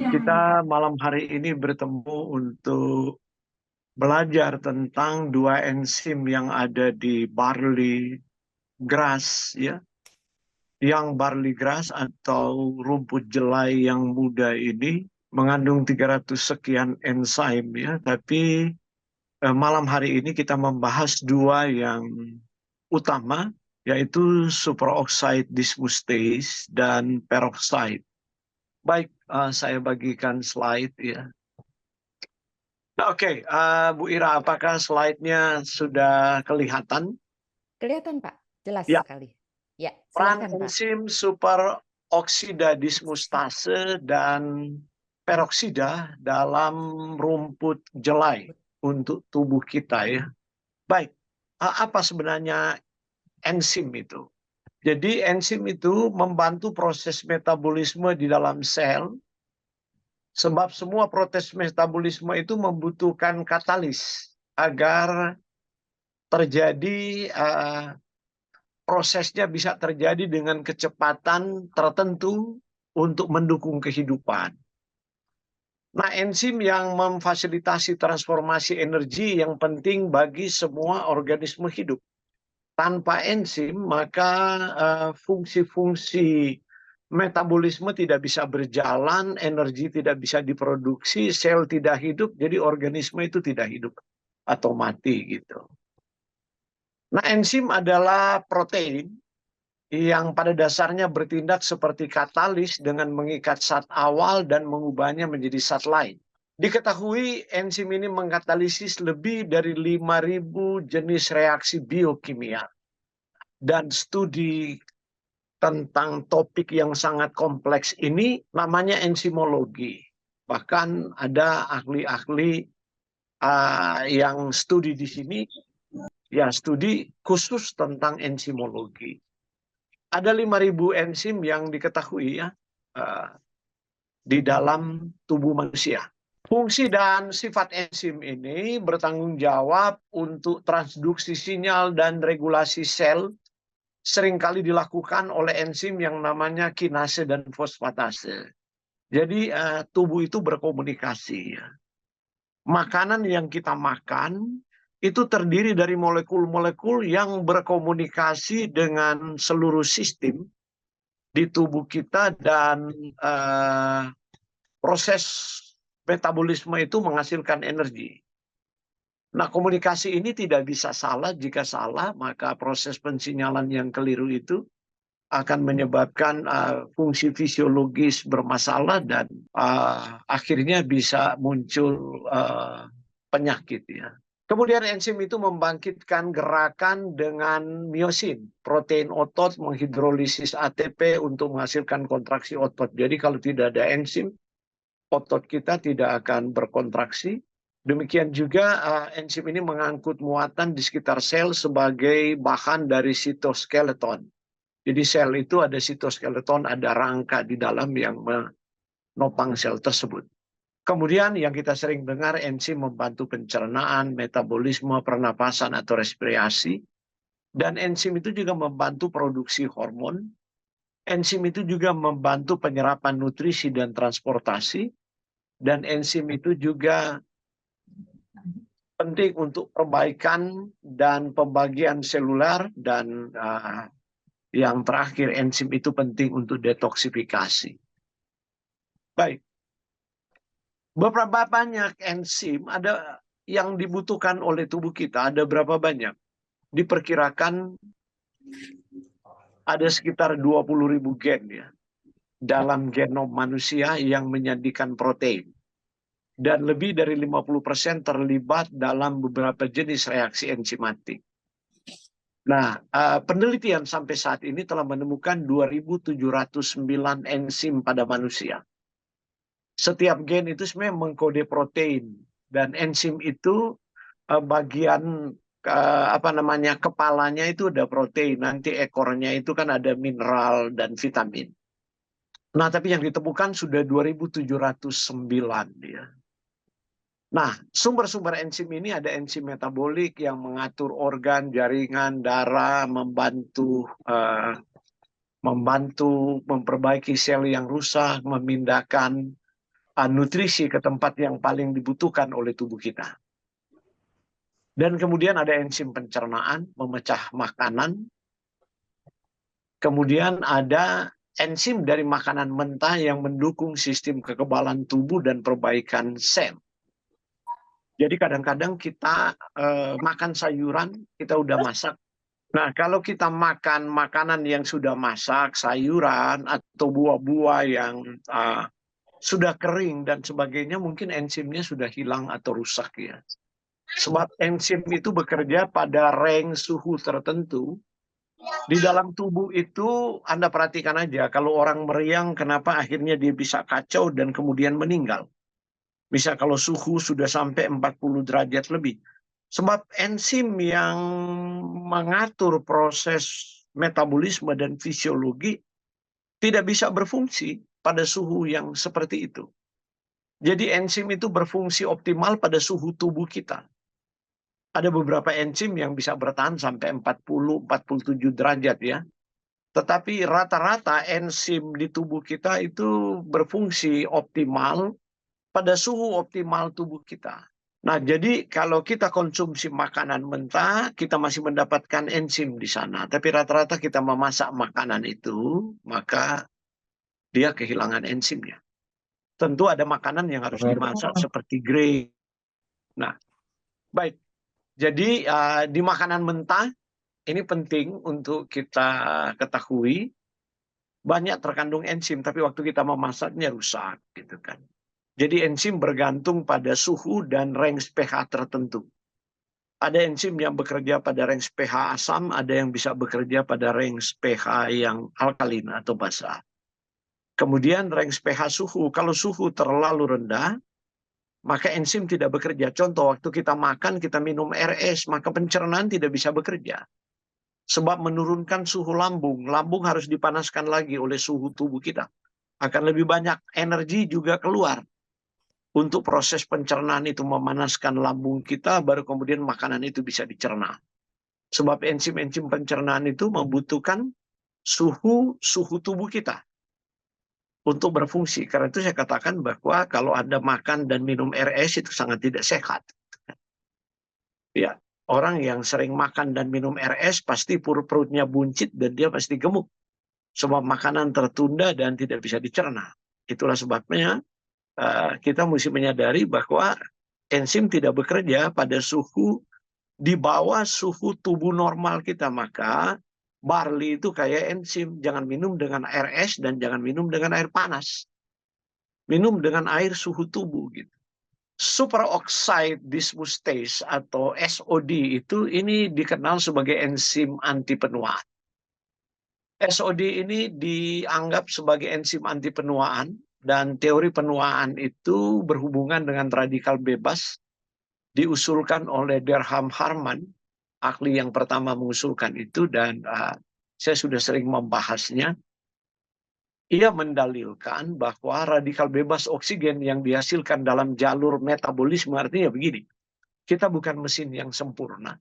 Kita malam hari ini bertemu untuk belajar tentang dua enzim yang ada di barley grass, ya. Yang barley grass atau rumput jelai yang muda ini mengandung 300 sekian enzim, ya. Tapi malam hari ini kita membahas dua yang utama, yaitu superoxide dismutase dan peroxide. Baik, saya bagikan slide, ya. Nah, oke, Bu Ira, apakah slide-nya sudah kelihatan? Kelihatan, Pak, jelas Ya, sekali. Ya, peran silakan, Pak. enzim superoksida dismutase dan peroksida dalam rumput jelai untuk tubuh kita, ya. Baik, apa sebenarnya enzim itu? Jadi enzim itu membantu proses metabolisme di dalam sel, sebab semua proses metabolisme itu membutuhkan katalis agar terjadi prosesnya bisa terjadi dengan kecepatan tertentu untuk mendukung kehidupan. Nah, enzim yang memfasilitasi transformasi energi yang penting bagi semua organisme hidup. Tanpa enzim, maka fungsi-fungsi metabolisme tidak bisa berjalan, energi tidak bisa diproduksi, sel tidak hidup, jadi organisme itu tidak hidup atau mati gitu. Nah, enzim adalah protein yang pada dasarnya bertindak seperti katalis dengan mengikat zat awal dan mengubahnya menjadi zat lain. Diketahui enzim ini mengkatalisis lebih dari 5.000 jenis reaksi biokimia. Dan studi tentang topik yang sangat kompleks ini namanya enzimologi. Bahkan ada ahli-ahli yang studi di sini, ya studi khusus tentang enzimologi. Ada 5.000 enzim yang diketahui, ya, di dalam tubuh manusia. Fungsi dan sifat enzim ini bertanggung jawab untuk transduksi sinyal dan regulasi sel, seringkali dilakukan oleh enzim yang namanya kinase dan fosfatase. Jadi tubuh itu berkomunikasi, ya. Makanan yang kita makan itu terdiri dari molekul-molekul yang berkomunikasi dengan seluruh sistem di tubuh kita, dan proses metabolisme itu menghasilkan energi. Nah, komunikasi ini tidak bisa salah. Jika salah, maka proses pensinyalan yang keliru itu akan menyebabkan fungsi fisiologis bermasalah dan akhirnya bisa muncul penyakit, ya. Kemudian enzim itu membangkitkan gerakan dengan miosin, protein otot menghidrolisis ATP untuk menghasilkan kontraksi otot. Jadi kalau tidak ada enzim, otot kita tidak akan berkontraksi. Demikian juga enzim ini mengangkut muatan di sekitar sel sebagai bahan dari sitoskeleton. Jadi sel itu ada sitoskeleton, ada rangka di dalam yang menopang sel tersebut. Kemudian yang kita sering dengar, enzim membantu pencernaan, metabolisme, pernapasan atau respirasi. Dan enzim itu juga membantu produksi hormon. Enzim itu juga membantu penyerapan nutrisi dan transportasi. Dan enzim itu juga penting untuk perbaikan dan pembagian seluler. Dan yang terakhir, enzim itu penting untuk detoksifikasi. Baik. Beberapa banyak enzim ada yang dibutuhkan oleh tubuh kita, ada berapa banyak? Diperkirakan ada sekitar 20.000 gen, ya, dalam genom manusia yang menyajikan protein. Dan lebih dari 50% terlibat dalam beberapa jenis reaksi enzimatik. Nah, penelitian sampai saat ini telah menemukan 2.709 enzim pada manusia. Setiap gen itu sebenarnya mengkode protein, dan enzim itu bagian kepalanya itu ada protein, nanti ekornya itu kan ada mineral dan vitamin. Nah, tapi yang ditemukan sudah 2.709, ya. Nah, sumber-sumber enzim ini ada enzim metabolik yang mengatur organ, jaringan, darah, membantu memperbaiki sel yang rusak, memindahkan nutrisi ke tempat yang paling dibutuhkan oleh tubuh kita. Dan kemudian ada enzim pencernaan, memecah makanan. Kemudian ada enzim dari makanan mentah yang mendukung sistem kekebalan tubuh dan perbaikan sel. Jadi kadang-kadang kita makan sayuran, kita udah masak. Nah, kalau kita makan makanan yang sudah masak, sayuran atau buah-buah yang sudah kering dan sebagainya, mungkin enzimnya sudah hilang atau rusak ya. Sebab enzim itu bekerja pada range suhu tertentu. Di dalam tubuh itu, Anda perhatikan aja, kalau orang meriang, kenapa akhirnya dia bisa kacau dan kemudian meninggal. Misal kalau suhu sudah sampai 40 derajat lebih. Sebab enzim yang mengatur proses metabolisme dan fisiologi tidak bisa berfungsi pada suhu yang seperti itu. Jadi enzim itu berfungsi optimal pada suhu tubuh kita. Ada beberapa enzim yang bisa bertahan sampai 40-47 derajat ya. Tetapi rata-rata enzim di tubuh kita itu berfungsi optimal pada suhu optimal tubuh kita. Nah, jadi kalau kita konsumsi makanan mentah, kita masih mendapatkan enzim di sana. Tapi rata-rata kita memasak makanan itu, maka dia kehilangan enzimnya. Tentu ada makanan yang harus dimasak seperti grain. Nah, baik. Jadi di makanan mentah, ini penting untuk kita ketahui, banyak terkandung enzim, tapi waktu kita memasaknya rusak, gitu kan. Jadi enzim bergantung pada suhu dan range pH tertentu. Ada enzim yang bekerja pada range pH asam, ada yang bisa bekerja pada range pH yang alkalin atau basa. Kemudian range pH suhu, kalau suhu terlalu rendah, maka enzim tidak bekerja. Contoh, waktu kita makan, kita minum air es, maka pencernaan tidak bisa bekerja. Sebab menurunkan suhu lambung. Lambung harus dipanaskan lagi oleh suhu tubuh kita. Akan lebih banyak energi juga keluar. Untuk proses pencernaan itu memanaskan lambung kita, baru kemudian makanan itu bisa dicerna. Sebab enzim-enzim pencernaan itu membutuhkan suhu tubuh kita untuk berfungsi. Karena itu saya katakan bahwa kalau Anda makan dan minum air es itu sangat tidak sehat. Ya, orang yang sering makan dan minum air es pasti perutnya buncit dan dia pasti gemuk. Sebab makanan tertunda dan tidak bisa dicerna. Itulah sebabnya kita mesti menyadari bahwa enzim tidak bekerja pada suhu di bawah suhu tubuh normal kita. Maka barley itu kayak enzim. Jangan minum dengan air es dan jangan minum dengan air panas. Minum dengan air suhu tubuh gitu. Superoxide dismutase atau SOD itu ini dikenal sebagai enzim anti penuaan. SOD ini dianggap sebagai enzim anti penuaan dan teori penuaan itu berhubungan dengan radikal bebas diusulkan oleh Derham Harman, ahli yang pertama mengusulkan itu dan saya sudah sering membahasnya. Ia mendalilkan bahwa radikal bebas oksigen yang dihasilkan dalam jalur metabolisme artinya begini, kita bukan mesin yang sempurna.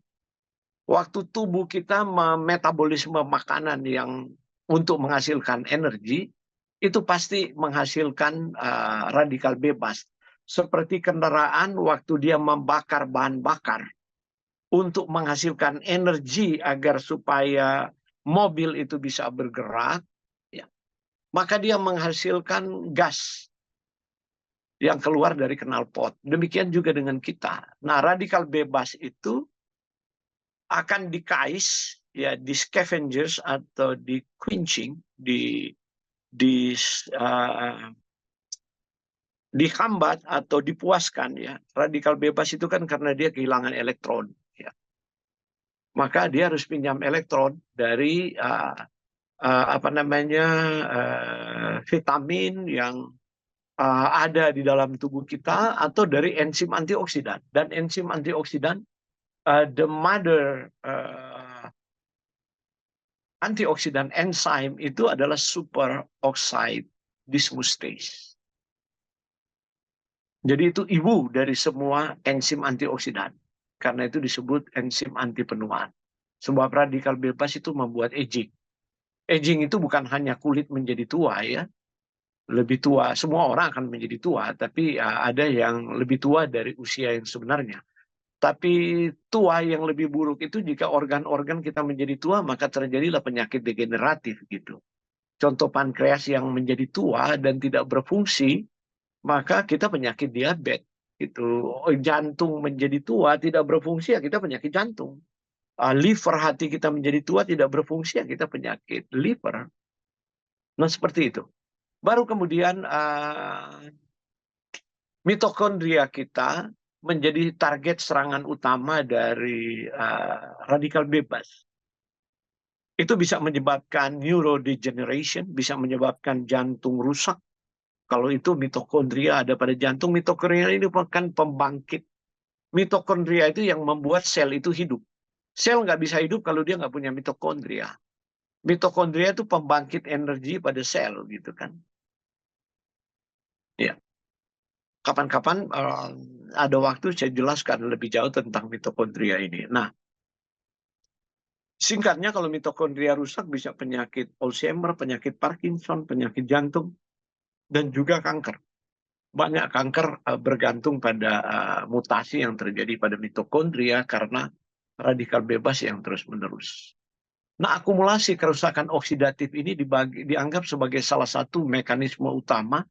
Waktu tubuh kita memetabolisme makanan yang untuk menghasilkan energi, itu pasti menghasilkan radikal bebas. Seperti kendaraan waktu dia membakar bahan bakar untuk menghasilkan energi agar supaya mobil itu bisa bergerak, maka dia menghasilkan gas yang keluar dari knalpot. Demikian juga dengan kita. Nah, radikal bebas itu akan dikais, ya, di scavengers atau di quenching, dihambat atau dipuaskan. Ya, radikal bebas itu kan karena dia kehilangan elektron. Ya. Maka dia harus pinjam elektron dari vitamin yang ada di dalam tubuh kita atau dari enzim antioksidan. Dan enzim antioksidan, the mother antioksidan enzyme itu adalah superoxide dismutase. Jadi itu ibu dari semua enzim antioksidan. Karena itu disebut enzim anti penuaan. Sebab radikal bebas itu membuat aging. Aging itu bukan hanya kulit menjadi tua ya. lebih tua. Semua orang akan menjadi tua, tapi ada yang lebih tua dari usia yang sebenarnya. Tapi tua yang lebih buruk itu jika organ-organ kita menjadi tua, maka terjadilah penyakit degeneratif gitu. Contoh pankreas yang menjadi tua dan tidak berfungsi, maka kita penyakit diabetes gitu. Jantung menjadi tua tidak berfungsi, ya kita penyakit jantung. Liver hati kita menjadi tua tidak berfungsi, ya kita penyakit liver. Nah, seperti itu. Baru kemudian mitokondria kita menjadi target serangan utama dari radikal bebas. Itu bisa menyebabkan neurodegeneration, bisa menyebabkan jantung rusak. Kalau itu mitokondria ada pada jantung, mitokondria ini merupakan pembangkit. Mitokondria itu yang membuat sel itu hidup. Sel nggak bisa hidup kalau dia nggak punya mitokondria. Mitokondria itu pembangkit energi pada sel, gitu kan. Ya, kapan-kapan ada waktu saya jelaskan lebih jauh tentang mitokondria ini. Nah, singkatnya kalau mitokondria rusak bisa penyakit Alzheimer, penyakit Parkinson, penyakit jantung, dan juga kanker. Banyak kanker bergantung pada mutasi yang terjadi pada mitokondria karena radikal bebas yang terus-menerus. Nah, akumulasi kerusakan oksidatif ini dianggap sebagai salah satu mekanisme utama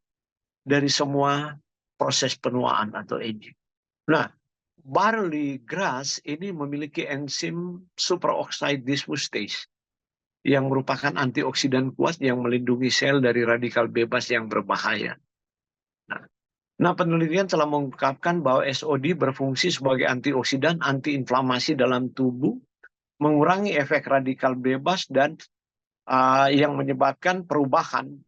dari semua proses penuaan atau aging. Nah, barley grass ini memiliki enzim superoxide dismutase yang merupakan antioksidan kuat yang melindungi sel dari radikal bebas yang berbahaya. Nah, penelitian telah mengungkapkan bahwa SOD berfungsi sebagai antioksidan, antiinflamasi dalam tubuh, mengurangi efek radikal bebas dan yang menyebabkan perubahan.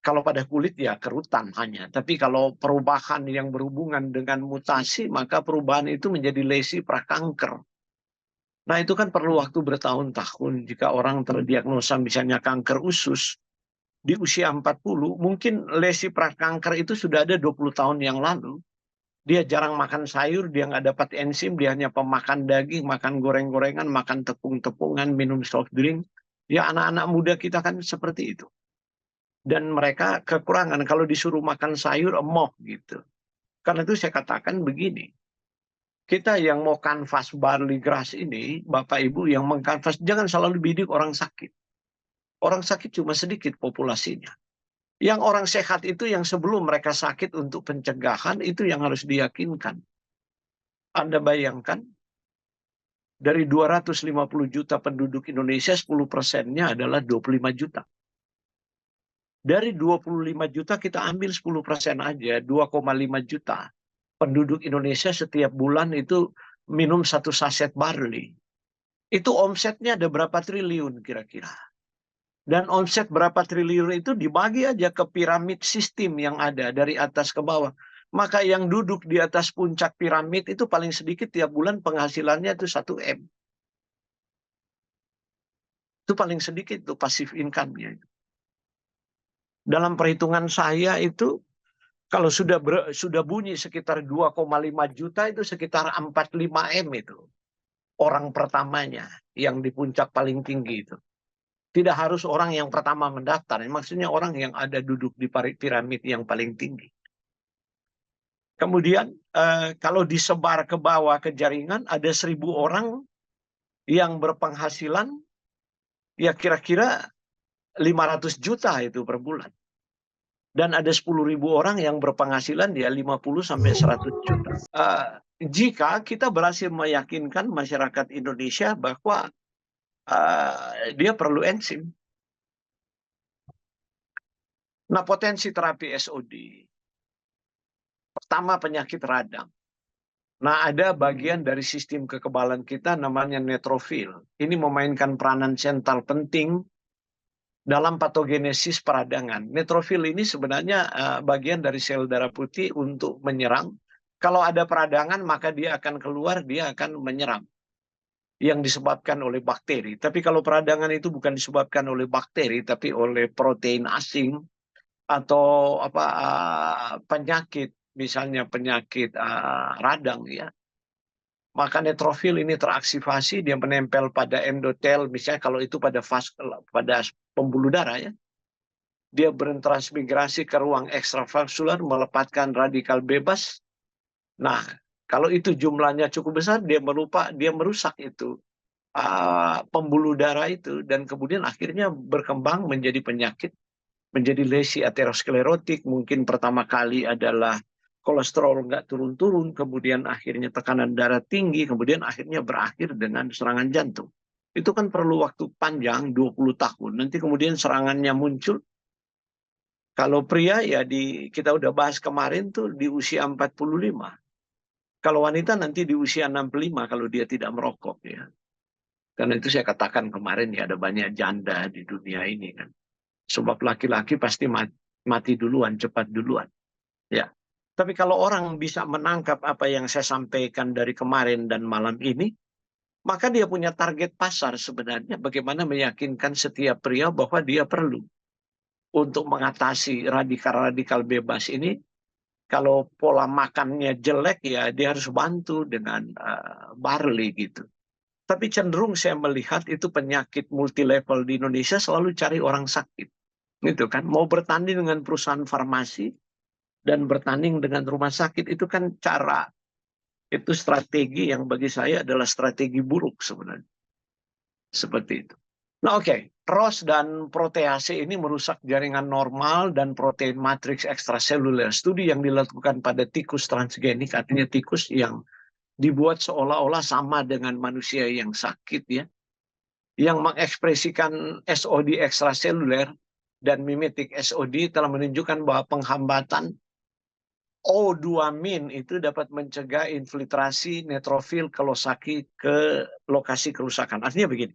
Kalau pada kulit ya kerutan hanya, tapi kalau perubahan yang berhubungan dengan mutasi, maka perubahan itu menjadi lesi prakanker. Nah, itu kan perlu waktu bertahun-tahun. Jika orang terdiagnosa misalnya kanker usus di usia 40, mungkin lesi prakanker itu sudah ada 20 tahun yang lalu. Dia jarang makan sayur, dia nggak dapat enzim, dia hanya pemakan daging, makan goreng-gorengan, makan tepung-tepungan, minum soft drink. Ya, anak-anak muda kita kan seperti itu. Dan mereka kekurangan kalau disuruh makan sayur, emoh gitu. Karena itu saya katakan begini, kita yang mau kanvas barley grass ini, Bapak Ibu yang mengkanvas, jangan selalu bidik orang sakit. Orang sakit cuma sedikit populasinya. Yang orang sehat itu yang sebelum mereka sakit untuk pencegahan, itu yang harus diyakinkan. Anda bayangkan, dari 250 juta penduduk Indonesia, 10%-nya adalah 25 juta. Dari 25 juta kita ambil 10% aja, 2,5 juta. Penduduk Indonesia setiap bulan itu minum 1 saset barley. Itu omsetnya ada berapa triliun kira-kira. Dan omset berapa triliun itu dibagi aja ke piramid sistem yang ada dari atas ke bawah. Maka yang duduk di atas puncak piramid itu paling sedikit tiap bulan penghasilannya itu 1 M. Itu paling sedikit tuh passive income-nya. Dalam perhitungan saya itu kalau sudah bunyi sekitar 2,5 juta itu sekitar 45 M itu. Orang pertamanya yang di puncak paling tinggi itu. Tidak harus orang yang pertama mendaftar. Maksudnya orang yang ada duduk di piramid yang paling tinggi. Kemudian kalau disebar ke bawah ke jaringan ada 1.000 orang yang berpenghasilan ya kira-kira 500 juta itu per bulan. Dan ada 10.000 orang yang berpenghasilan ya 50 sampai 100 juta. Jika kita berhasil meyakinkan masyarakat Indonesia bahwa dia perlu enzim. Nah, potensi terapi SOD. Pertama, penyakit radang. Nah, ada bagian dari sistem kekebalan kita namanya neutrofil. Ini memainkan peranan sentral penting dalam patogenesis peradangan. Neutrofil ini sebenarnya bagian dari sel darah putih untuk menyerang. Kalau ada peradangan, maka dia akan keluar, dia akan menyerang. Yang disebabkan oleh bakteri. Tapi kalau peradangan itu bukan disebabkan oleh bakteri, tapi oleh protein asing atau penyakit, misalnya penyakit radang ya. Maka neutrofil ini teraktivasi, dia menempel pada endotel, misalnya kalau itu pada pembuluh darah ya. dia bertransmigrasi ke ruang ekstravaskular, melepaskan radikal bebas. Nah, kalau itu jumlahnya cukup besar, dia merusak itu pembuluh darah itu, dan kemudian akhirnya berkembang menjadi penyakit, menjadi lesi aterosklerotik. Mungkin pertama kali adalah kolesterol nggak turun-turun, kemudian akhirnya tekanan darah tinggi, kemudian akhirnya berakhir dengan serangan jantung. Itu kan perlu waktu panjang, 20 tahun. Nanti kemudian serangannya muncul. Kalau pria ya kita udah bahas kemarin tuh di usia 45. Kalau wanita nanti di usia 65 kalau dia tidak merokok ya. Karena itu saya katakan kemarin ya ada banyak janda di dunia ini kan. Sebab laki-laki pasti mati duluan, cepat duluan. Ya. Tapi kalau orang bisa menangkap apa yang saya sampaikan dari kemarin dan malam ini, maka dia punya target pasar sebenarnya bagaimana meyakinkan setiap pria bahwa dia perlu untuk mengatasi radikal-radikal bebas ini. Kalau pola makannya jelek ya dia harus bantu dengan barley gitu. Tapi cenderung saya melihat itu penyakit multilevel di Indonesia selalu cari orang sakit. Gitu kan, mau bertanding dengan perusahaan farmasi dan bertanding dengan rumah sakit itu kan itu strategi yang bagi saya adalah strategi buruk sebenarnya. Seperti itu. Nah oke, ROS dan protease ini merusak jaringan normal dan protein matriks ekstraseluler. Studi yang dilakukan pada tikus transgenik, artinya tikus yang dibuat seolah-olah sama dengan manusia yang sakit ya, yang mengekspresikan SOD ekstraseluler dan mimetik SOD telah menunjukkan bahwa penghambatan O2-min itu dapat mencegah infiltrasi neutrofil kelosaki ke lokasi kerusakan. Artinya begini,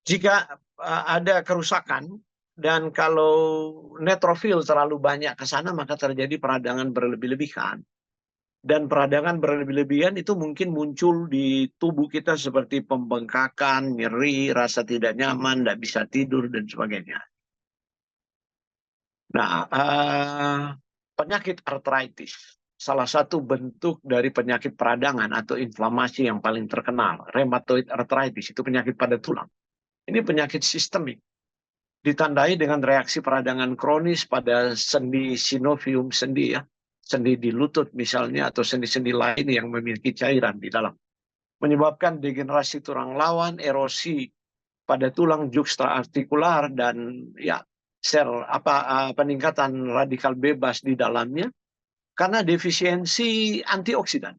jika ada kerusakan dan kalau neutrofil terlalu banyak ke sana maka terjadi peradangan berlebih-lebihan. Dan peradangan berlebih-lebihan itu mungkin muncul di tubuh kita seperti pembengkakan, nyeri, rasa tidak nyaman, tidak bisa tidur, dan sebagainya. Nah, penyakit artritis, salah satu bentuk dari penyakit peradangan atau inflamasi yang paling terkenal, rheumatoid arthritis, itu penyakit pada tulang. Ini penyakit sistemik, ditandai dengan reaksi peradangan kronis pada sendi sinovium sendi ya, sendi di lutut misalnya atau sendi-sendi lain yang memiliki cairan di dalam, menyebabkan degenerasi tulang lawan, erosi pada tulang juxtaartikular dan ya peningkatan radikal bebas di dalamnya karena defisiensi antioksidan.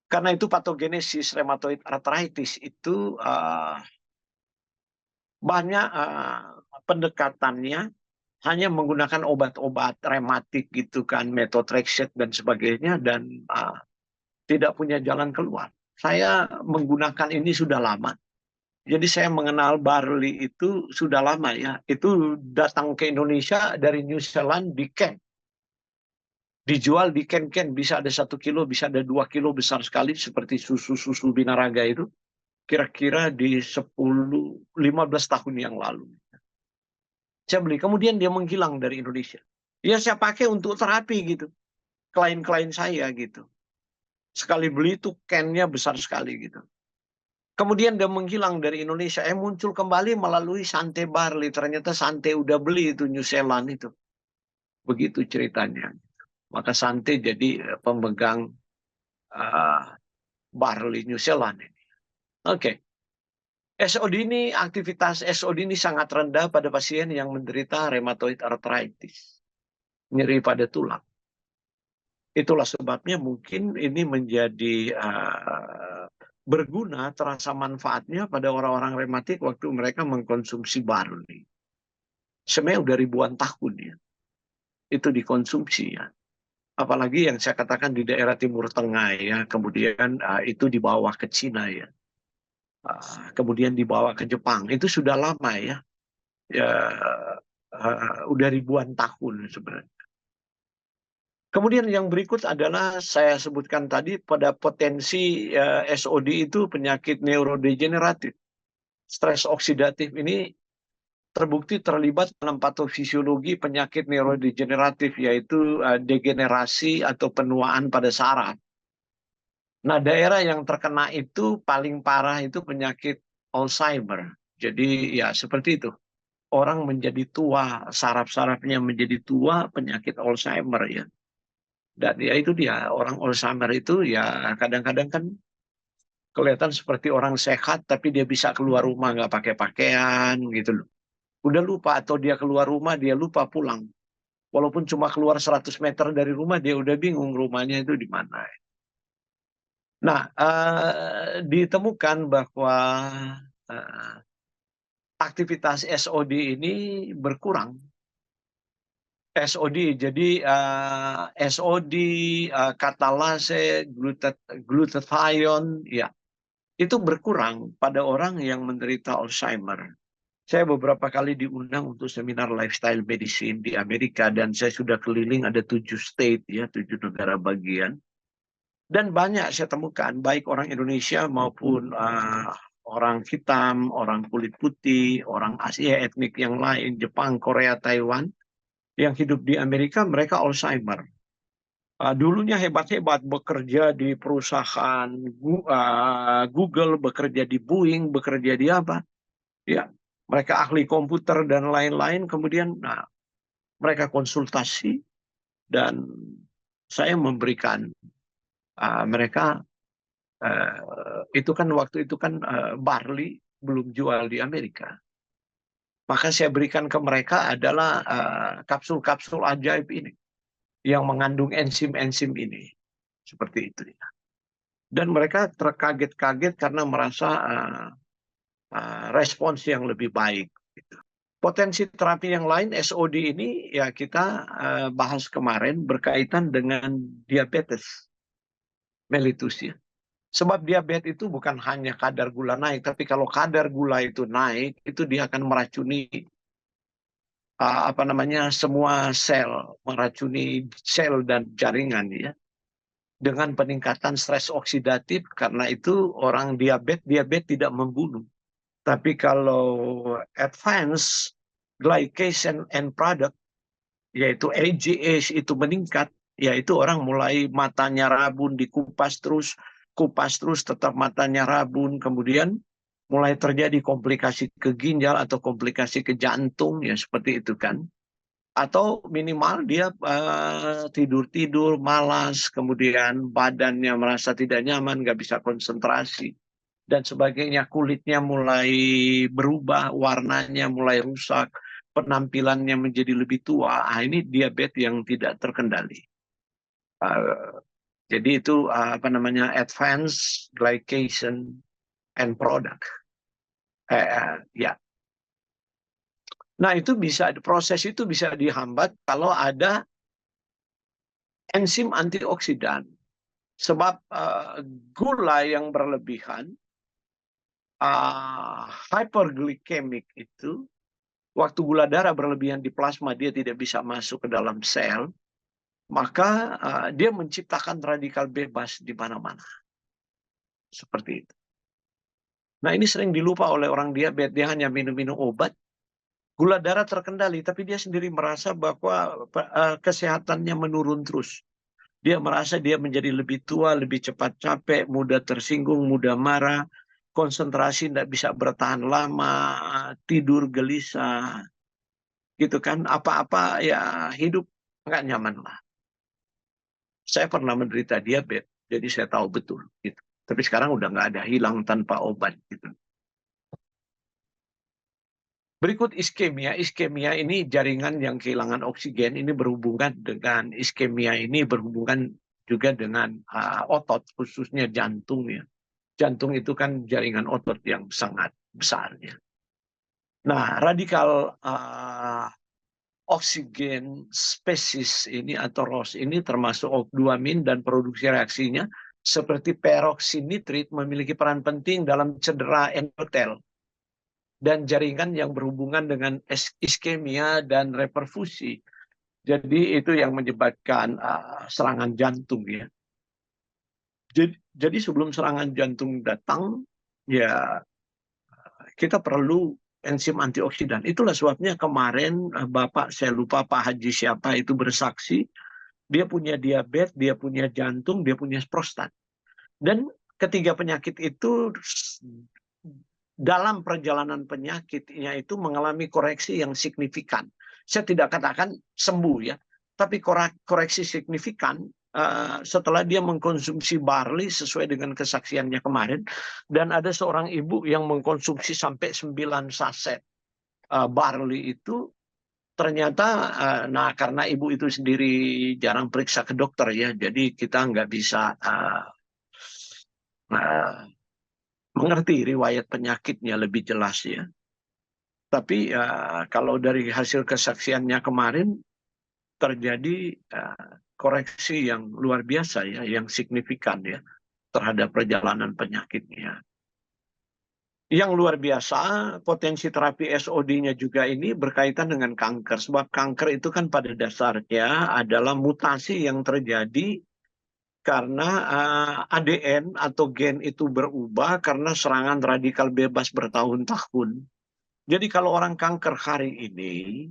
Karena itu patogenesis rheumatoid arthritis itu banyak pendekatannya hanya menggunakan obat-obat rematik gitu kan, methotrexate dan sebagainya, dan tidak punya jalan keluar. Saya menggunakan ini sudah lama. Jadi saya mengenal barley itu sudah lama ya. Itu datang ke Indonesia dari New Zealand di can. Dijual di can-can, bisa ada 1 kilo, bisa ada 2 kilo besar sekali seperti susu-susu Binaraga itu. Kira-kira di 10-15 tahun yang lalu. Saya beli, kemudian dia menghilang dari Indonesia. Ya saya pakai untuk terapi gitu. Klien-klien saya gitu. Sekali beli itu can-nya besar sekali gitu. Kemudian dia menghilang dari Indonesia. Muncul kembali melalui Sante Barley. Ternyata Sante udah beli itu New Zealand itu. Begitu ceritanya. Maka Sante jadi pemegang barley New Zealand ini. Oke. SOD ini, aktivitas SOD ini sangat rendah pada pasien yang menderita rheumatoid arthritis. Nyeri pada tulang. Itulah sebabnya mungkin ini menjadi berguna, terasa manfaatnya pada orang-orang rematik waktu mereka mengkonsumsi barley. Sebenarnya udah ribuan tahun ya. Itu dikonsumsi ya. Apalagi yang saya katakan di daerah Timur Tengah ya. Kemudian itu dibawa ke Cina ya. Kemudian dibawa ke Jepang. Itu sudah lama ya. Udah ribuan tahun sebenarnya. Kemudian yang berikut adalah saya sebutkan tadi pada potensi SOD itu penyakit neurodegeneratif. Stres oksidatif ini terbukti terlibat dalam patofisiologi penyakit neurodegeneratif, yaitu degenerasi atau penuaan pada saraf. Nah, daerah yang terkena itu paling parah itu penyakit Alzheimer. Jadi ya seperti itu. orang menjadi tua, saraf-sarafnya menjadi tua, penyakit Alzheimer ya. Dan ya itu dia, orang Alzheimer itu ya kadang-kadang kan kelihatan seperti orang sehat, tapi dia bisa keluar rumah nggak pakai pakaian gitu loh. Udah lupa atau dia keluar rumah, dia lupa pulang. Walaupun cuma keluar 100 meter dari rumah, dia udah bingung rumahnya itu di mana. Nah, ditemukan bahwa eh, aktivitas SOD ini berkurang. SOD, jadi SOD, katalase, glutathione, ya, itu berkurang pada orang yang menderita Alzheimer. Saya beberapa kali diundang untuk seminar lifestyle medicine di Amerika dan saya sudah keliling ada 7 state ya, 7 negara bagian. Dan banyak saya temukan baik orang Indonesia maupun orang hitam, orang kulit putih, orang Asia etnik yang lain, Jepang, Korea, Taiwan, yang hidup di Amerika mereka Alzheimer. Dulunya hebat-hebat bekerja di perusahaan Google, bekerja di Boeing, bekerja di apa? Ya, mereka ahli komputer dan lain-lain. Kemudian mereka konsultasi dan saya memberikan mereka itu kan waktu itu kan barley belum jual di Amerika. Maka saya berikan ke mereka adalah kapsul-kapsul ajaib ini yang mengandung enzim-enzim ini. Seperti itu. Dan mereka terkaget-kaget karena merasa respons yang lebih baik. Potensi terapi yang lain SOD ini ya kita bahas kemarin berkaitan dengan diabetes mellitus ya. Sebab diabetes itu bukan hanya kadar gula naik, tapi kalau kadar gula itu naik, itu dia akan meracuni semua sel, meracuni sel dan jaringan ya. Dengan peningkatan stres oksidatif, karena itu orang diabetes tidak membunuh. Tapi kalau advance glycation end product, yaitu AGH itu meningkat, yaitu orang mulai matanya rabun, kupas terus tetap matanya rabun, kemudian mulai terjadi komplikasi ke ginjal atau komplikasi ke jantung, ya seperti itu kan. Atau minimal dia tidur-tidur, malas, kemudian badannya merasa tidak nyaman, nggak bisa konsentrasi, dan sebagainya. Kulitnya mulai berubah, warnanya mulai rusak, penampilannya menjadi lebih tua. Ini diabetes yang tidak terkendali. Jadi itu advanced glycation end product. Ya. Nah itu proses itu bisa dihambat kalau ada enzim antioksidan. Sebab gula yang berlebihan, hyperglycemic itu, waktu gula darah berlebihan di plasma dia tidak bisa masuk ke dalam sel, maka dia menciptakan radikal bebas di mana-mana. Seperti itu. Nah ini sering dilupa oleh orang diabetes, dia hanya minum-minum obat, gula darah terkendali, tapi dia sendiri merasa bahwa kesehatannya menurun terus. Dia merasa dia menjadi lebih tua, lebih cepat capek, mudah tersinggung, mudah marah, konsentrasi tidak bisa bertahan lama, tidur gelisah, gitu kan. Apa-apa ya hidup nggak nyaman lah. Saya pernah menderita diabetes, jadi saya tahu betul. Gitu. Tapi sekarang udah nggak ada, hilang tanpa obat. Gitu. Berikut iskemia. Iskemia ini jaringan yang kehilangan oksigen. Ini berhubungan dengan iskemia ini berhubungan juga dengan otot, khususnya jantung ya. Jantung itu kan jaringan otot yang sangat besar ya. Nah, radikal oksigen spesies ini atau ROS ini termasuk O2-amin dan produksi reaksinya seperti peroksinitrit memiliki peran penting dalam cedera endotel dan jaringan yang berhubungan dengan iskemia dan reperfusi. Jadi itu yang menyebabkan serangan jantung ya. Jadi sebelum serangan jantung datang, ya kita perlu enzim antioksidan. Itulah sebabnya kemarin Bapak, saya lupa Pak Haji siapa itu bersaksi, dia punya diabetes, dia punya jantung, dia punya prostat. Dan ketiga penyakit itu dalam perjalanan penyakitnya itu mengalami koreksi yang signifikan. Saya tidak katakan sembuh ya, tapi koreksi signifikan setelah dia mengkonsumsi barley sesuai dengan kesaksiannya kemarin. Dan ada seorang ibu yang mengkonsumsi sampai 9 saset barley itu. Ternyata, nah karena ibu itu sendiri jarang periksa ke dokter ya, jadi kita nggak bisa mengerti riwayat penyakitnya lebih jelas ya. Tapi kalau dari hasil kesaksiannya kemarin terjadi koreksi yang luar biasa ya, yang signifikan ya terhadap perjalanan penyakitnya. Yang luar biasa, potensi terapi SOD-nya juga ini berkaitan dengan kanker. Sebab kanker itu kan pada dasarnya adalah mutasi yang terjadi karena ADN atau gen itu berubah karena serangan radikal bebas bertahun-tahun. Jadi kalau orang kanker hari ini,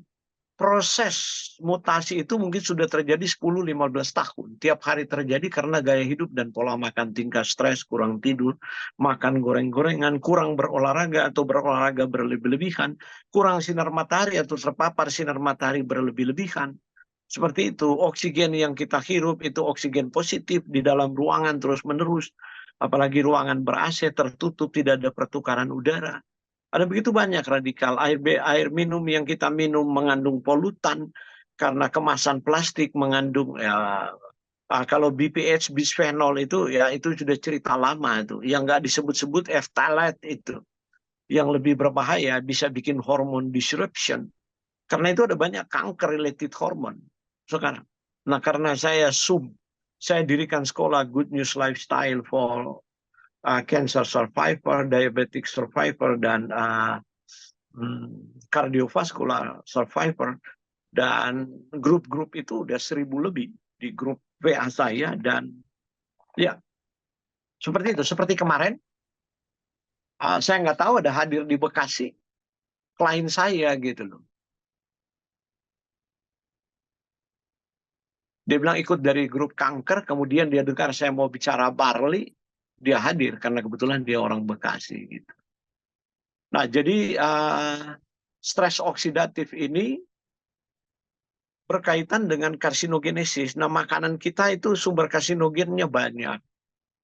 proses mutasi itu mungkin sudah terjadi 10-15 tahun. Tiap hari terjadi karena gaya hidup dan pola makan, tingkat stres, kurang tidur, makan goreng-gorengan, kurang berolahraga atau berolahraga berlebih-lebihan, kurang sinar matahari atau terpapar sinar matahari berlebih-lebihan. Seperti itu, oksigen yang kita hirup itu oksigen positif di dalam ruangan terus-menerus. Apalagi ruangan ber-AC tertutup, tidak ada pertukaran udara. Ada begitu banyak radikal. Air minum yang kita minum mengandung polutan karena kemasan plastik mengandung kalau BPH bisphenol itu ya itu sudah cerita lama itu. Yang nggak disebut-sebut phthalate itu. Yang lebih berbahaya bisa bikin hormon disruption. Karena itu ada banyak kanker related hormon sekarang. Nah karena saya dirikan sekolah Good News Lifestyle for cancer survivor, diabetic survivor, dan cardiovascular survivor. Dan grup-grup itu udah 1000 lebih di grup WA saya. Dan ya seperti itu. Seperti kemarin, saya nggak tahu ada hadir di Bekasi klien saya gitu loh. Dia bilang ikut dari grup kanker, kemudian dia dengar saya mau bicara barley, dia hadir karena kebetulan dia orang Bekasi gitu. Nah, jadi stres oksidatif ini berkaitan dengan karsinogenesis. Nah, makanan kita itu sumber karsinogennya banyak.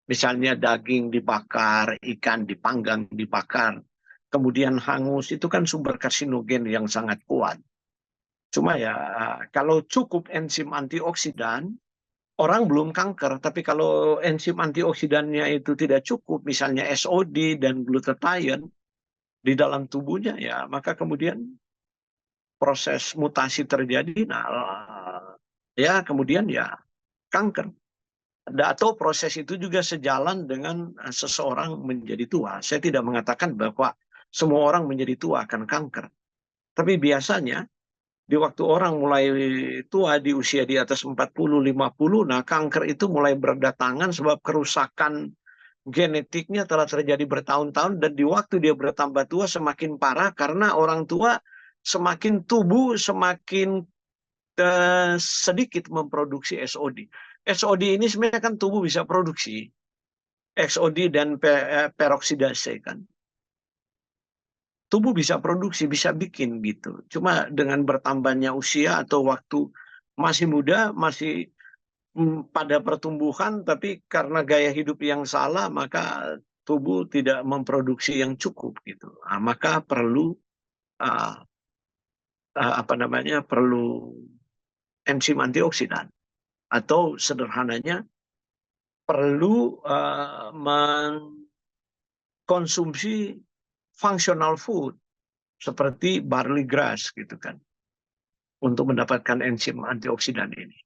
Misalnya daging dibakar, ikan dipanggang, dibakar, kemudian hangus, itu kan sumber karsinogen yang sangat kuat. Cuma ya, kalau cukup enzim antioksidan, orang belum kanker. Tapi kalau enzim antioksidannya itu tidak cukup, misalnya SOD dan glutathione di dalam tubuhnya, ya maka kemudian proses mutasi terjadi, nah ya kemudian ya kanker. Atau proses itu juga sejalan dengan seseorang menjadi tua. Saya tidak mengatakan bahwa semua orang menjadi tua akan kanker. Tapi biasanya di waktu orang mulai tua di usia di atas 40-50, nah kanker itu mulai berdatangan sebab kerusakan genetiknya telah terjadi bertahun-tahun, dan di waktu dia bertambah tua semakin parah karena orang tua semakin tubuh semakin sedikit memproduksi SOD. SOD ini sebenarnya kan tubuh bisa produksi. XOD dan peroksidase kan. Tubuh bisa produksi, bisa bikin gitu. Cuma dengan bertambahnya usia atau waktu masih muda, masih pada pertumbuhan, tapi karena gaya hidup yang salah, maka tubuh tidak memproduksi yang cukup gitu. Nah, maka perlu perlu enzim antioksidan, atau sederhananya perlu mengkonsumsi functional food seperti barley grass gitu kan, untuk mendapatkan enzim antioksidan ini.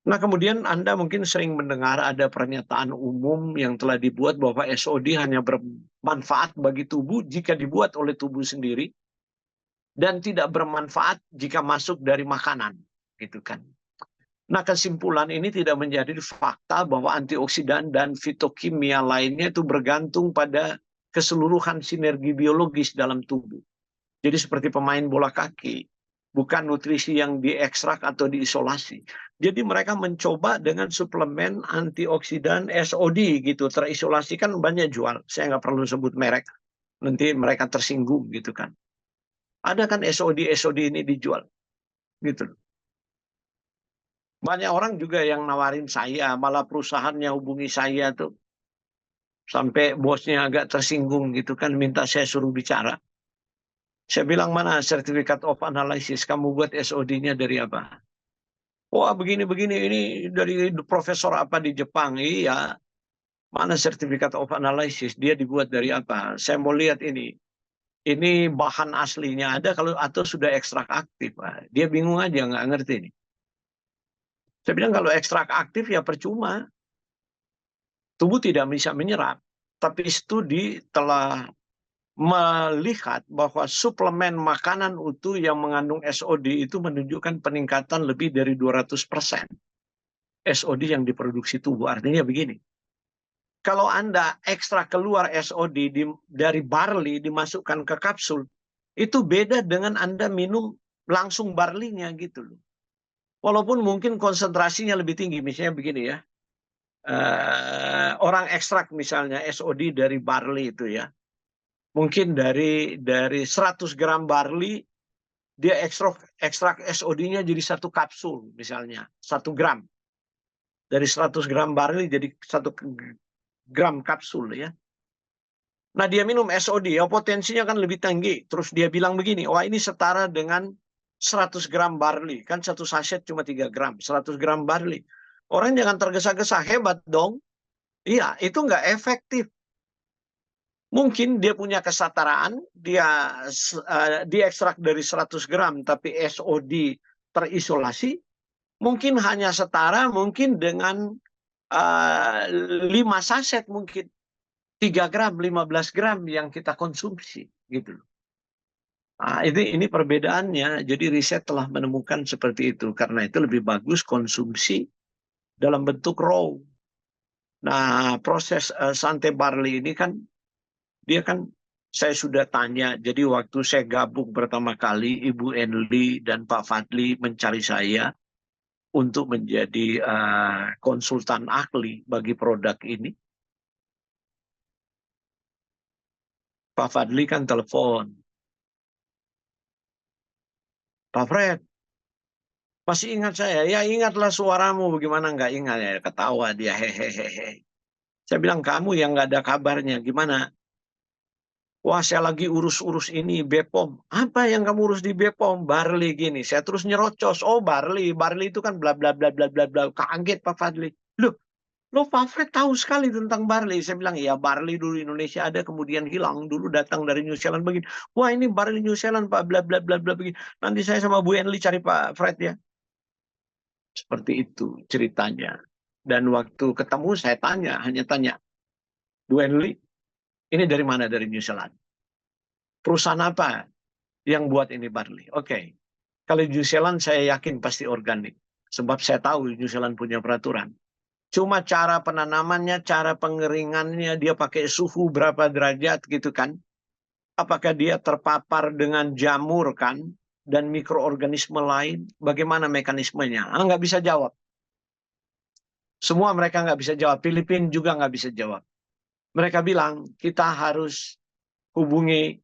Nah, kemudian Anda mungkin sering mendengar ada pernyataan umum yang telah dibuat bahwa SOD hanya bermanfaat bagi tubuh jika dibuat oleh tubuh sendiri dan tidak bermanfaat jika masuk dari makanan, gitu kan. Nah, kesimpulan ini tidak menjadi fakta bahwa antioksidan dan fitokimia lainnya itu bergantung pada keseluruhan sinergi biologis dalam tubuh. Jadi seperti pemain bola kaki, bukan nutrisi yang diekstrak atau diisolasi. Jadi mereka mencoba dengan suplemen antioksidan SOD gitu, terisolasi kan banyak jual. Saya nggak perlu sebut merek. nanti mereka tersinggung gitu kan. Ada kan SOD ini dijual gitu. Banyak orang juga yang nawarin saya, malah perusahaannya hubungi saya tuh sampai bosnya agak tersinggung gitu kan, minta saya suruh bicara. Saya bilang, mana Certificate of Analysis, kamu buat SOD-nya dari apa? Wah, begini-begini, ini dari profesor apa di Jepang. Iya, mana Certificate of Analysis, dia dibuat dari apa? Saya mau lihat ini. Ini bahan aslinya ada kalau atau sudah ekstrak aktif. Nah, dia bingung aja, nggak ngerti ini. Saya bilang kalau ekstrak aktif ya percuma. Tubuh tidak bisa menyerap. Tapi studi telah melihat bahwa suplemen makanan utuh yang mengandung SOD itu menunjukkan peningkatan lebih dari 200% SOD yang diproduksi tubuh. Artinya begini, kalau Anda ekstra keluar SOD dari barley dimasukkan ke kapsul, itu beda dengan Anda minum langsung barley-nya gitu loh. Walaupun mungkin konsentrasinya lebih tinggi, misalnya begini ya, orang ekstrak misalnya SOD dari barley itu ya, mungkin dari 100 gram barley dia ekstrak SOD-nya jadi 1 kapsul misalnya, 1 gram. Dari 100 gram barley jadi 1 gram kapsul ya. Nah dia minum SOD, ya potensinya kan lebih tinggi. Terus dia bilang begini, wah ini setara dengan 100 gram barley. Kan satu saset cuma 3 gram, 100 gram barley. Orang jangan tergesa-gesa, hebat dong. Iya, itu nggak efektif. Mungkin dia punya kesetaraan, dia ekstrak dari 100 gram, tapi SOD terisolasi, mungkin hanya setara mungkin dengan 5 saset mungkin. 3 gram, 15 gram yang kita konsumsi. Gitu. Nah, ini perbedaannya. Jadi riset telah menemukan seperti itu. Karena itu lebih bagus konsumsi dalam bentuk raw. Nah, proses Sante Barley ini kan, dia kan saya sudah tanya, jadi waktu saya gabung pertama kali, Ibu Enli dan Pak Fadli mencari saya untuk menjadi konsultan ahli bagi produk ini. Pak Fadli kan telepon, Pak Fred, masih ingat saya? Ya ingatlah suaramu, bagaimana nggak ingat ya, ketawa dia, hehehe. Saya bilang, kamu yang nggak ada kabarnya, gimana? Wah, saya lagi urus-urus ini, BPOM. Apa yang kamu urus di BPOM? Barley gini. Saya terus nyerocos. Oh, barley. Barley itu kan bla bla bla bla bla bla. Kaget Pak Fadli. Loh, Pak Fred tahu sekali tentang barley. Saya bilang, ya barley dulu Indonesia ada, kemudian hilang. Dulu datang dari New Zealand begini. Wah, ini barley New Zealand, Pak, bla bla bla bla begini. Nanti saya sama Bu Enli cari Pak Fred ya. Seperti itu ceritanya. Dan waktu ketemu saya tanya, hanya tanya, Bu Enli, ini dari mana? Dari New Zealand. Perusahaan apa yang buat ini barley? Oke. Kalau New Zealand saya yakin pasti organik. Sebab saya tahu New Zealand punya peraturan. Cuma cara penanamannya, cara pengeringannya, dia pakai suhu berapa derajat gitu kan. Apakah dia terpapar dengan jamur kan, dan mikroorganisme lain, bagaimana mekanismenya? Nggak bisa jawab. Semua mereka nggak bisa jawab. Filipina juga nggak bisa jawab. Mereka bilang, kita harus hubungi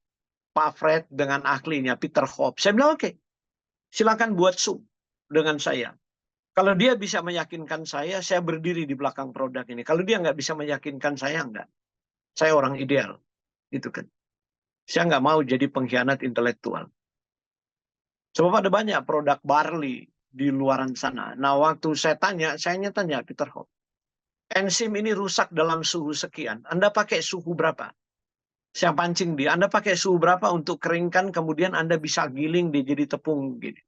Pak Fred dengan ahlinya, Peter Hope. Saya bilang, oke, silakan buat Zoom dengan saya. Kalau dia bisa meyakinkan saya berdiri di belakang produk ini. Kalau dia nggak bisa meyakinkan saya, enggak. Saya orang ideal. Gitu kan. Saya nggak mau jadi pengkhianat intelektual. Sebab ada banyak produk barley di luaran sana. Nah, waktu saya tanya Peter Hope. Enzim ini rusak dalam suhu sekian. Anda pakai suhu berapa? Saya pancing dia. Anda pakai suhu berapa untuk keringkan, kemudian Anda bisa giling dia jadi tepung gini.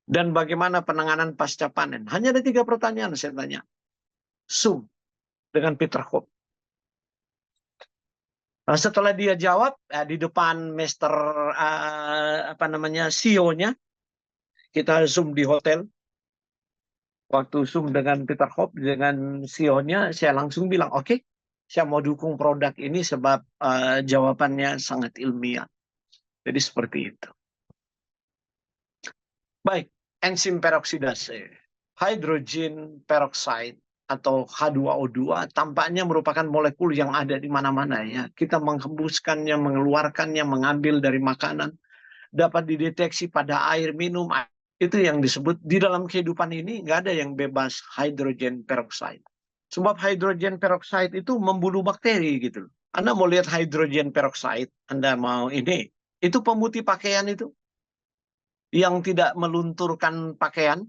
Dan bagaimana penanganan pasca panen? Hanya ada 3 pertanyaan saya tanya. Zoom dengan Peter Hope. Nah, setelah dia jawab di depan Master CEO-nya, kita Zoom di hotel. Waktu Zoom dengan Peter Hope dengan CEO-nya, saya langsung bilang, oke, saya mau dukung produk ini sebab jawabannya sangat ilmiah. Jadi seperti itu. Baik, enzim peroksidase, hydrogen peroxide atau H2O2 tampaknya merupakan molekul yang ada di mana-mana ya. Kita menghembuskannya, mengeluarkannya, mengambil dari makanan, dapat dideteksi pada air minum. Itu yang disebut di dalam kehidupan ini nggak ada yang bebas hydrogen peroxide. Sebab hydrogen peroxide itu membunuh bakteri gitu. Anda mau lihat hydrogen peroxide, Anda mau ini, itu pemutih pakaian itu yang tidak melunturkan pakaian,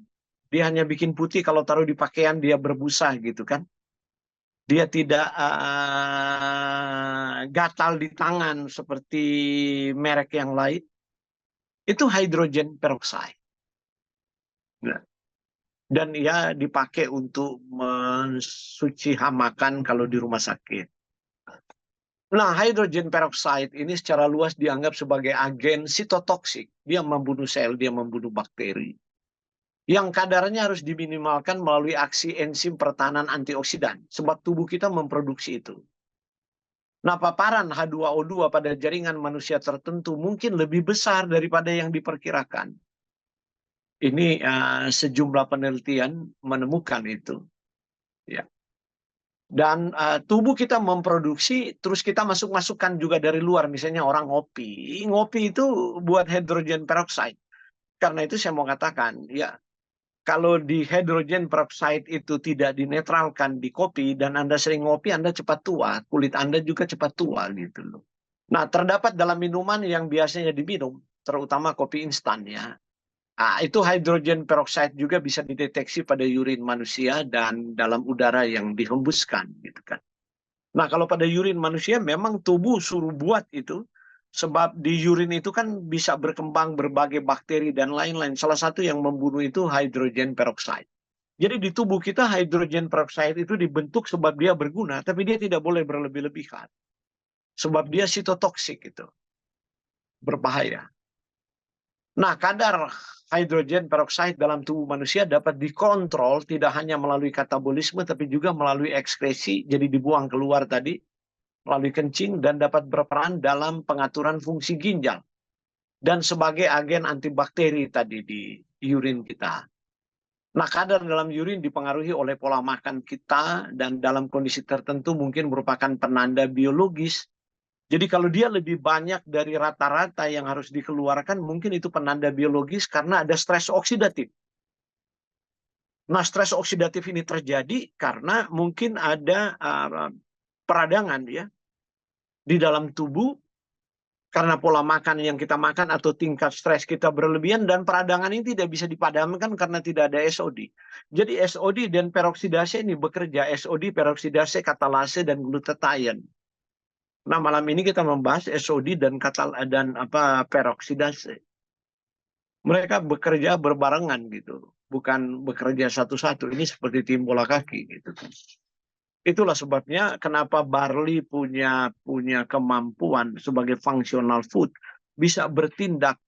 dia hanya bikin putih kalau taruh di pakaian dia berbusa gitu kan. Dia tidak gatal di tangan seperti merek yang lain. Itu hydrogen peroxide. Nah, dan ia dipakai untuk mensuci hamakan kalau di rumah sakit. Nah, hydrogen peroxide ini secara luas dianggap sebagai agen sitotoksik. Dia membunuh sel, dia membunuh bakteri. Yang kadarnya harus diminimalkan melalui aksi enzim pertahanan antioksidan. Sebab tubuh kita memproduksi itu. Nah, paparan H2O2 pada jaringan manusia tertentu mungkin lebih besar daripada yang diperkirakan. Ini sejumlah penelitian menemukan itu. Ya. Dan tubuh kita memproduksi, terus kita masukkan juga dari luar. Misalnya orang ngopi. Ngopi itu buat hydrogen peroxide. Karena itu saya mau katakan, ya kalau di hydrogen peroxide itu tidak dinetralkan di kopi, dan Anda sering ngopi, Anda cepat tua. Kulit Anda juga cepat tua gitu loh. Nah, terdapat dalam minuman yang biasanya diminum, terutama kopi instan ya. Itu hydrogen peroxide juga bisa dideteksi pada urin manusia dan dalam udara yang dihembuskan gitu kan. Nah, kalau pada urin manusia memang tubuh suruh buat itu, sebab di urin itu kan bisa berkembang berbagai bakteri dan lain-lain. Salah satu yang membunuh itu hydrogen peroxide. Jadi di tubuh kita hydrogen peroxide itu dibentuk sebab dia berguna, tapi dia tidak boleh berlebih-lebihan. Sebab dia sitotoksik itu, berbahaya. Nah, kadar hydrogen peroxide dalam tubuh manusia dapat dikontrol tidak hanya melalui katabolisme, tapi juga melalui ekskresi, jadi dibuang keluar tadi, melalui kencing, dan dapat berperan dalam pengaturan fungsi ginjal. Dan sebagai agen antibakteri tadi di urin kita. Nah, kadar dalam urin dipengaruhi oleh pola makan kita, dan dalam kondisi tertentu mungkin merupakan penanda biologis. Jadi kalau dia lebih banyak dari rata-rata yang harus dikeluarkan, mungkin itu penanda biologis karena ada stres oksidatif. Nah, stres oksidatif ini terjadi karena mungkin ada peradangan ya di dalam tubuh karena pola makan yang kita makan atau tingkat stres kita berlebihan, dan peradangan ini tidak bisa dipadamkan karena tidak ada SOD. Jadi SOD dan peroksidase ini bekerja, SOD, peroksidase, katalase, dan glutathione. Nah, malam ini kita membahas SOD dan peroksidase. Mereka bekerja berbarengan gitu, bukan bekerja satu-satu. Ini seperti tim bola kaki gitu. Itulah sebabnya kenapa barley punya kemampuan sebagai functional food bisa bertindak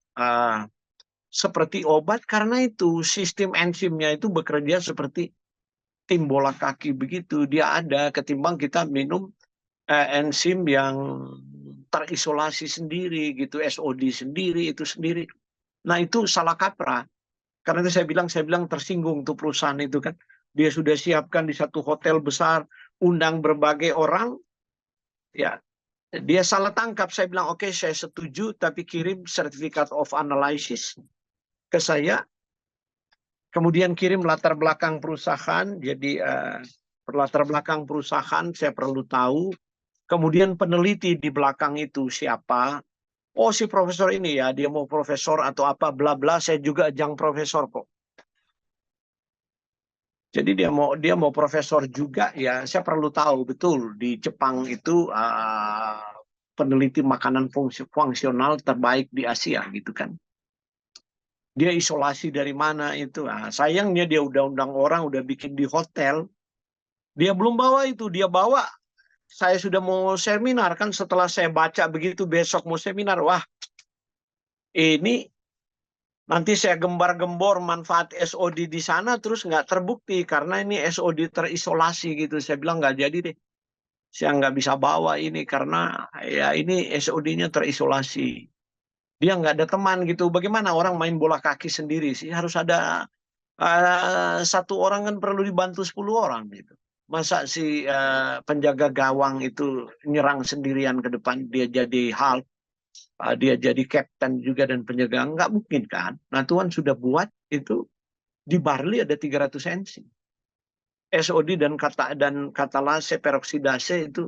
seperti obat, karena itu sistem enzimnya itu bekerja seperti tim bola kaki begitu. Dia ada ketimbang kita minum enzim yang terisolasi sendiri gitu, SOD sendiri, itu sendiri. Nah, itu salah kaprah. Karena itu saya bilang tersinggung tuh perusahaan itu kan. Dia sudah siapkan di satu hotel besar, undang berbagai orang, ya dia salah tangkap. Saya bilang oke, saya setuju, tapi kirim certificate of analysis ke saya. Kemudian kirim latar belakang perusahaan. Jadi latar belakang perusahaan saya perlu tahu. Kemudian peneliti di belakang itu siapa? Oh, si profesor ini ya, dia mau profesor atau apa, bla bla. Saya juga ajang profesor kok. Jadi dia mau profesor juga ya. Saya perlu tahu betul di Jepang itu peneliti makanan fungsional terbaik di Asia gitu kan. Dia isolasi dari mana itu. Sayangnya dia udah undang orang, udah bikin di hotel. Dia belum bawa itu, dia bawa. Saya sudah mau seminar kan, setelah saya baca begitu besok mau seminar, wah ini nanti saya gembar-gembor manfaat SOD di sana terus nggak terbukti karena ini SOD terisolasi gitu. Saya bilang nggak jadi deh. Saya nggak bisa bawa ini karena ya ini SOD-nya terisolasi. Dia nggak ada teman gitu. Bagaimana orang main bola kaki sendiri sih? Harus ada satu orang kan perlu dibantu 10 orang gitu. Masa si penjaga gawang itu nyerang sendirian ke depan, dia jadi Hulk, dia jadi kapten juga dan penjaga, nggak mungkin kan? Nah Tuhan sudah buat itu di barley ada 300 enzim. SOD dan katalase peroksidase itu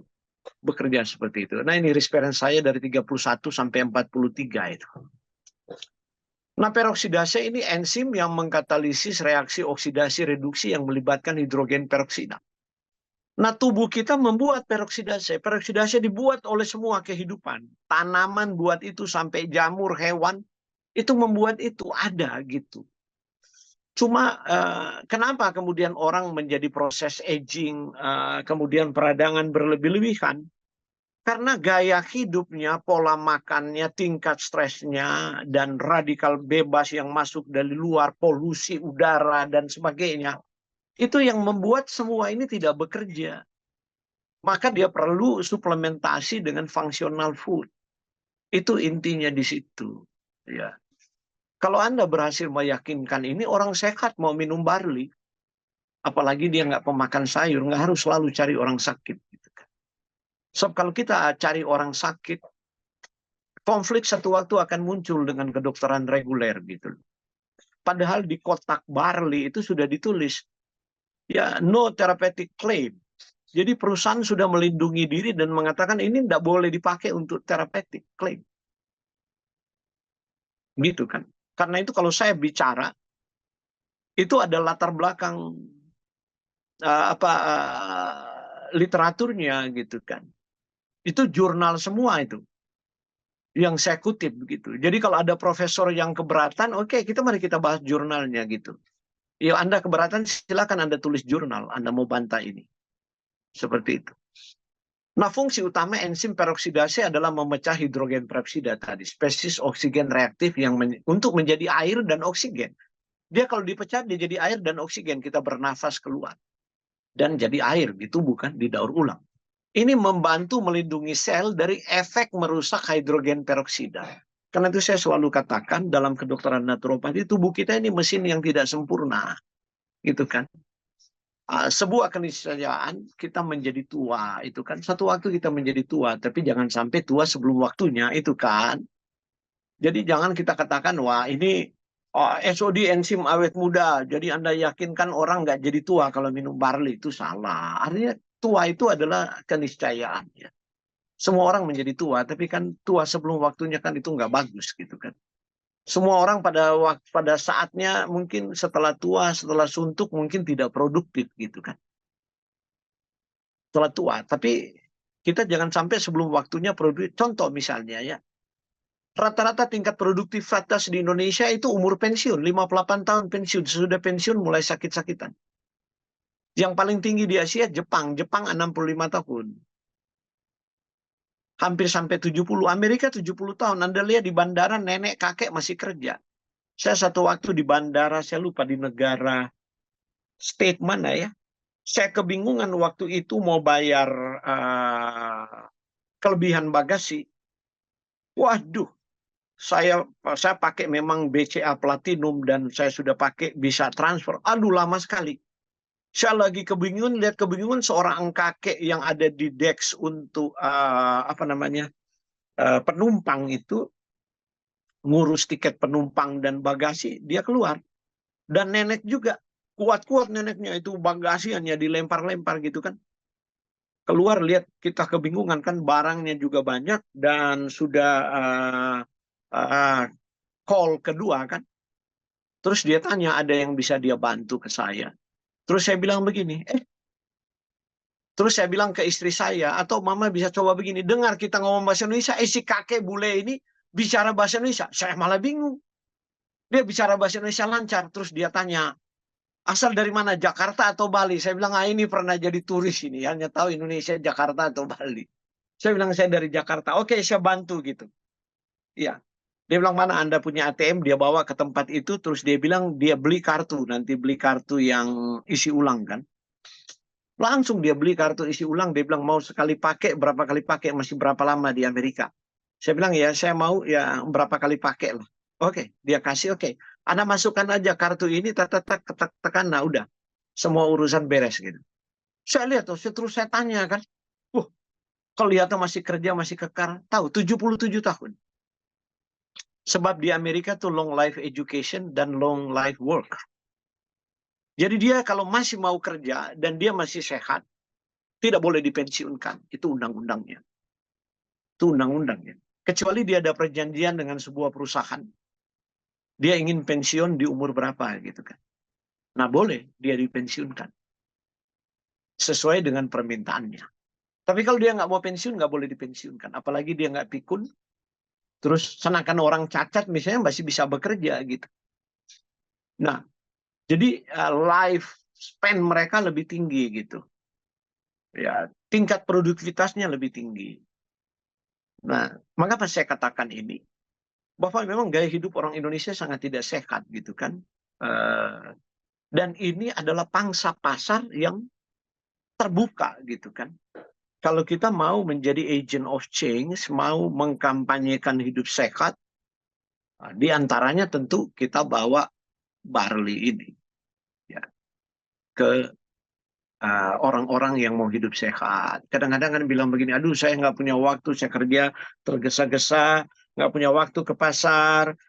bekerja seperti itu. Nah ini referensi saya dari 31 sampai 43 itu. Nah peroksidase ini enzim yang mengkatalisis reaksi oksidasi reduksi yang melibatkan hidrogen peroksida. Nah tubuh kita membuat peroksidase. Peroksidase dibuat oleh semua kehidupan. Tanaman buat itu sampai jamur, hewan. Itu membuat itu ada gitu. Cuma kenapa kemudian orang menjadi proses aging, kemudian peradangan berlebih-lebihan? Karena gaya hidupnya, pola makannya, tingkat stresnya, dan radikal bebas yang masuk dari luar, polusi udara, dan sebagainya. Itu yang membuat semua ini tidak bekerja. Maka dia perlu suplementasi dengan functional food. Itu intinya di situ. Ya. Kalau Anda berhasil meyakinkan ini, orang sehat mau minum barley. Apalagi dia nggak pemakan sayur, nggak harus selalu cari orang sakit. Gitu kan. Sebab kalau kita cari orang sakit, konflik satu waktu akan muncul dengan kedokteran reguler gitu. Padahal di kotak barley itu sudah ditulis, ya no therapeutic claim. Jadi perusahaan sudah melindungi diri dan mengatakan ini tidak boleh dipakai untuk therapeutic claim. Gitu kan. Karena itu kalau saya bicara, itu ada latar belakang literaturnya gitu kan. Itu jurnal semua itu yang saya kutip begitu. Jadi kalau ada profesor yang keberatan, oke, mari kita bahas jurnalnya gitu. Ya Anda keberatan, silakan Anda tulis jurnal, Anda mau bantah ini. Seperti itu. Nah, fungsi utama enzim peroksidase adalah memecah hidrogen peroksida tadi, spesies oksigen reaktif yang untuk menjadi air dan oksigen. Dia kalau dipecah dia jadi air dan oksigen, kita bernafas keluar. Dan jadi air di tubuh kan, didaur ulang. Ini membantu melindungi sel dari efek merusak hidrogen peroksida. Karena itu saya selalu katakan dalam kedokteran naturopati, tubuh kita ini mesin yang tidak sempurna. Gitu kan. Sebuah keniscayaan kita menjadi tua. Itu kan satu waktu kita menjadi tua. Tapi jangan sampai tua sebelum waktunya. Itu kan. Jadi jangan kita katakan, wah ini SOD enzim awet muda. Jadi Anda yakinkan orang nggak jadi tua kalau minum barley. Itu salah. Artinya tua itu adalah keniscayaan. Ya. Semua orang menjadi tua, tapi kan tua sebelum waktunya kan itu nggak bagus gitu kan. Semua orang pada saatnya mungkin setelah tua, setelah suntuk mungkin tidak produktif gitu kan. Setelah tua, tapi kita jangan sampai sebelum waktunya produktif. Contoh misalnya ya, rata-rata tingkat produktivitas di Indonesia itu umur pensiun, 58 tahun pensiun, sesudah pensiun mulai sakit-sakitan. Yang paling tinggi di Asia Jepang 65 tahun. Hampir sampai 70, Amerika 70 tahun. Anda lihat di bandara nenek kakek masih kerja. Saya satu waktu di bandara, saya lupa di negara state mana ya. Saya kebingungan waktu itu mau bayar kelebihan bagasi. Waduh, saya pakai memang BCA Platinum dan saya sudah pakai bisa transfer. Aduh lama sekali. Saya lagi kebingungan seorang kakek yang ada di desk untuk penumpang itu ngurus tiket penumpang dan bagasi, dia keluar. Dan nenek juga kuat-kuat neneknya itu bagasiannya dilempar-lempar gitu kan. Keluar lihat kita kebingungan kan barangnya juga banyak dan sudah call kedua kan. Terus dia tanya ada yang bisa dia bantu ke saya. Terus saya bilang begini, terus saya bilang ke istri saya, atau mama bisa coba begini, dengar kita ngomong bahasa Indonesia, si kakek bule ini bicara bahasa Indonesia. Saya malah bingung. Dia bicara bahasa Indonesia lancar, terus dia tanya, asal dari mana, Jakarta atau Bali? Saya bilang, ini pernah jadi turis ini, hanya tahu Indonesia, Jakarta atau Bali. Saya bilang, saya dari Jakarta. Oke, saya bantu gitu. Iya. Dia bilang, mana Anda punya ATM? Dia bawa ke tempat itu, terus dia bilang, dia beli kartu. Nanti beli kartu yang isi ulang kan. Langsung dia beli kartu isi ulang. Dia bilang, mau sekali pakai, berapa kali pakai, masih berapa lama di Amerika. Saya bilang, ya saya mau ya berapa kali pakai lah. Oke, dia kasih, oke. Anda masukkan aja kartu ini, tekan, nah udah. Semua urusan beres gitu. Saya lihat tuh, terus saya tanya kan, kelihatan masih kerja, masih kekar. Tahu, 77 tahun. Sebab di Amerika tuh long life education dan long life work. Jadi dia kalau masih mau kerja dan dia masih sehat, tidak boleh dipensiunkan. Itu undang-undangnya. Itu undang-undangnya. Kecuali dia ada perjanjian dengan sebuah perusahaan. Dia ingin pensiun di umur berapa gitu kan. Nah boleh dia dipensiunkan. Sesuai dengan permintaannya. Tapi kalau dia nggak mau pensiun, nggak boleh dipensiunkan. Apalagi dia nggak pikun. Terus senakan orang cacat misalnya masih bisa bekerja gitu. Nah, jadi life span mereka lebih tinggi gitu. Ya, tingkat produktivitasnya lebih tinggi. Nah, mengapa saya katakan ini? Bahwa memang gaya hidup orang Indonesia sangat tidak sehat gitu kan. Dan ini adalah pangsa pasar yang terbuka gitu kan. Kalau kita mau menjadi agent of change, mau mengkampanyekan hidup sehat, di antaranya tentu kita bawa barley ini ya, ke orang-orang yang mau hidup sehat. Kadang-kadang kan bilang begini, aduh saya nggak punya waktu, saya kerja tergesa-gesa, nggak punya waktu ke pasar,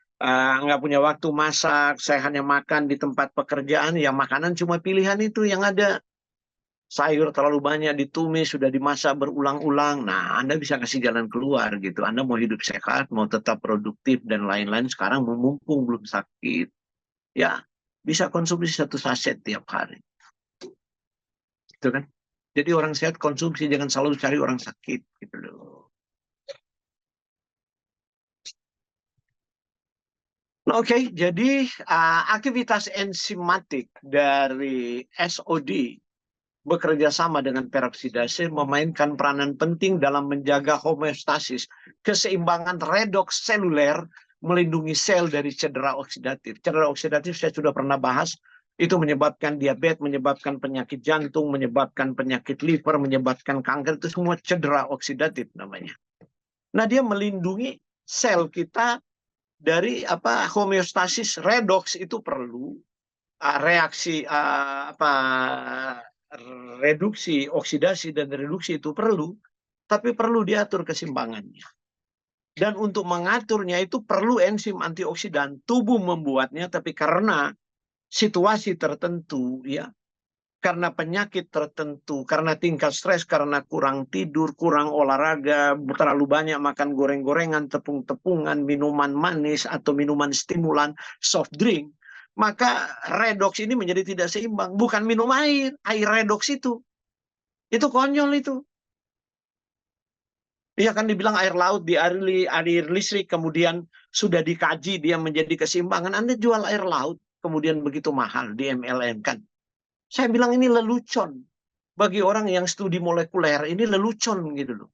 nggak punya waktu masak, saya hanya makan di tempat pekerjaan, ya makanan cuma pilihan itu yang ada. Sayur terlalu banyak ditumis, sudah dimasak berulang-ulang. Nah, Anda bisa kasih jalan keluar gitu. Anda mau hidup sehat, mau tetap produktif dan lain-lain. Sekarang mumpung belum sakit, ya bisa konsumsi 1 saset tiap hari. Gitu kan? Jadi orang sehat konsumsi, jangan selalu cari orang sakit gitu loh. Oke, jadi aktivitas enzimatik dari SOD bekerja sama dengan peroksidase memainkan peranan penting dalam menjaga homeostasis, keseimbangan redoks seluler, melindungi sel dari cedera oksidatif. Cedera oksidatif saya sudah pernah bahas, itu menyebabkan diabetes, menyebabkan penyakit jantung, menyebabkan penyakit liver, menyebabkan kanker, itu semua cedera oksidatif namanya. Nah, dia melindungi sel kita dari homeostasis. Redoks itu perlu reaksi reduksi, oksidasi dan reduksi itu perlu, tapi perlu diatur keseimbangannya. Dan untuk mengaturnya itu perlu enzim antioksidan. Tubuh membuatnya, tapi karena situasi tertentu, ya, karena penyakit tertentu, karena tingkat stres, karena kurang tidur, kurang olahraga, terlalu banyak makan goreng-gorengan, tepung-tepungan, minuman manis, atau minuman stimulan, soft drink, maka redoks ini menjadi tidak seimbang. Bukan minum air redoks itu. Itu konyol itu. Iya kan dibilang air laut, air listrik, kemudian sudah dikaji dia menjadi keseimbangan. Anda jual air laut, kemudian begitu mahal di MLM kan. Saya bilang ini lelucon. Bagi orang yang studi molekuler, ini lelucon gitu loh.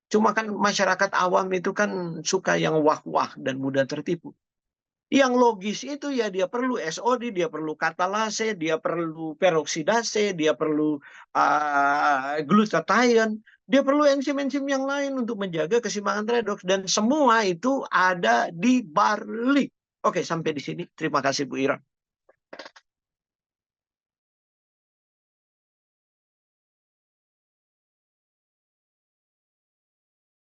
Cuma kan masyarakat awam itu kan suka yang wah-wah dan mudah tertipu. Yang logis itu ya dia perlu SOD, dia perlu katalase, dia perlu peroksidase, dia perlu glutathione, dia perlu enzim-enzim yang lain untuk menjaga keseimbangan redoks. Dan semua itu ada di barley. Oke, sampai di sini. Terima kasih Bu Ira.